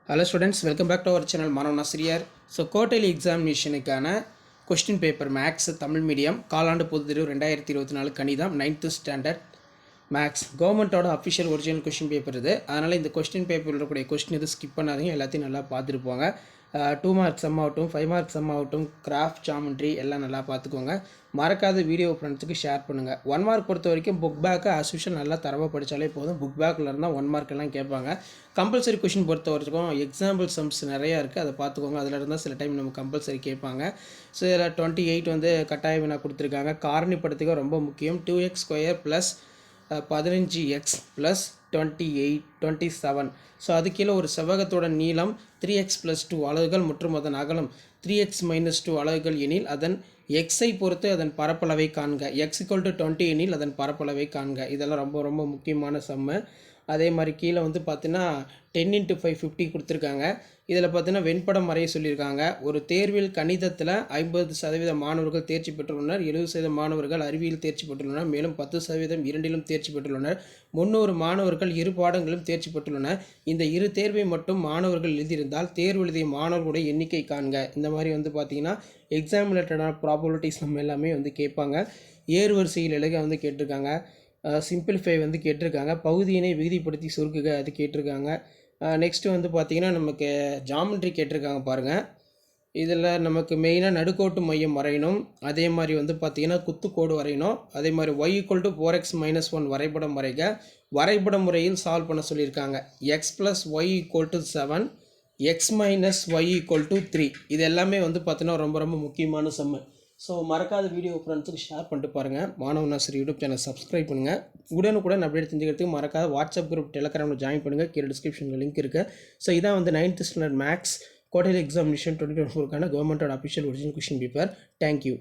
Hello students, welcome back to our channel Manav Nasriyar. So quarterly examinationக்கான question paper max Tamil medium காலாண்டு பொதுத்தேர்வு 2024 கணிதம் 9th standard maths கவர்மெண்ட்டோட official original question paper இது. அதனால் இந்த question பேப்பரில் இருக்கக்கூடிய கொஸ்டின் எதுவும் ஸ்கிப் பண்ணாதீங்க, எல்லாத்தையும் நல்லா பார்த்துட்டு போங்க. 2 மார்க்ஸ் சம் ஆகட்டும், 5 மார்க்ஸ் சம் ஆகட்டும், கிராஃப்ட் ஜாமெண்ட்ரி எல்லாம் நல்லா பார்த்துக்கோங்க. மறக்காத வீடியோ ஃப்ரெண்ட்ஸுக்கு ஷேர் பண்ணுங்கள். 1 மார்க் பொறுத்த வரைக்கும் புக் பேக்கு ஆஸ் யூஷுவல் நல்லா தரவாக படித்தாலே போதும். புக் பேக்கில் இருந்தால் 1 மார்க் எல்லாம் கேட்பாங்க. கம்பல்சரி கொஷின் பொறுத்த வரைக்கும் எக்ஸாம்பிள் சம்ஸ் நிறையா இருக்குது, அதை பார்த்துக்கோங்க. அதில் இருந்தால் சில டைம் நம்ம கம்பல்சரி கேட்பாங்க. ஸோ இதில் 28 வந்து கட்டாய வினா கொடுத்துருக்காங்க. காரணி படத்துக்கு ரொம்ப முக்கியம். 2x² + 15x + 28 27. ஸோ அது கீழே ஒரு செவ்வகத்தோட நீளம் 3x + 2 அலகுகள் மற்றும் அதன் அகலம் 3x - 2 அலகுகள் எனில் அதன் எக்ஸை பொறுத்து அதன் பரப்பளவை காண்க. x = 20 எனில் அதன் பரப்பளவை காண்க. இதெல்லாம் ரொம்ப ரொம்ப முக்கியமான சம்மு. அதே மாதிரி கீழே வந்து பார்த்தீங்கன்னா 10 × 5 50 கொடுத்துருக்காங்க. இதில் பார்த்தீங்கன்னா வெண்படம் வரைய சொல்லியிருக்காங்க. ஒரு தேர்வில் கணிதத்தில் 50% மாணவர்கள் தேர்ச்சி பெற்றுள்ளனர், 70% மாணவர்கள் அறிவியல் தேர்ச்சி பெற்றுள்ளனர், மேலும் 10% இரண்டிலும் தேர்ச்சி பெற்றுள்ளனர், 300 மாணவர்கள் இரு பாடங்களும் தேர்ச்சி பெற்றுள்ளனர். இந்த இரு தேர்வை மட்டும் மாணவர்கள் எழுதியிருந்தால் தேர்வு எழுதிய மாணவர்களுடைய எண்ணிக்கை காண்க. இந்த மாதிரி வந்து பார்த்தீங்கன்னா எக்ஸாம் ரிலேட்டடான ப்ராபபிலிட்டிஸ் நம்ம எல்லாமே வந்து கேட்பாங்க. ஏறு வரிசையில் எழுக வந்து கேட்டிருக்காங்க. சிம்பிளிஃபை வந்து கேட்டிருக்காங்க. பகுதியினை விகுதிப்படுத்தி சுருக்குக அது கேட்டிருக்காங்க. நெக்ஸ்ட்டு வந்து பார்த்திங்கன்னா நமக்கு ஜாமெண்ட்ரி கேட்டிருக்காங்க பாருங்கள். இதில் நமக்கு மெயினாக நடுக்கோட்டு மையம் வரையணும். அதே மாதிரி வந்து பார்த்திங்கன்னா குத்துக்கோடு வரையணும். அதே மாதிரி y = 4x - 1 வரைபடம் வரைக. வரைபட முறையில் சால்வ் பண்ண சொல்லியிருக்காங்க. x + y = 7, x - y = 3. இது எல்லாமே வந்து பார்த்திங்கன்னா ரொம்ப ரொம்ப முக்கியமான சம்மு. ஸோ மறக்காத வீடியோ ஃப்ரெண்ட்ஸுக்கு ஷேர் பண்ணிட்டு பாருங்கள். மாணவ நாசர் யூடியூப் சேனல் சப்ஸ்கிரைப் பண்ணுங்கள். உடனுக்குடன் அப்டேட் தெரிஞ்சுக்கிறதுக்கு மறக்காத வாட்ஸ்அப் குரூப் டெலகிராமில் ஜாயின் பண்ணுங்கள். கீழே டிஸ்கிரிப்ஷனில் லிங்க் இருக்குது. ஸோ இதான் வந்து 9th standard maths quarterly examination 2024க்கான கவர்மெண்ட்டோட official original question paper. Thank you.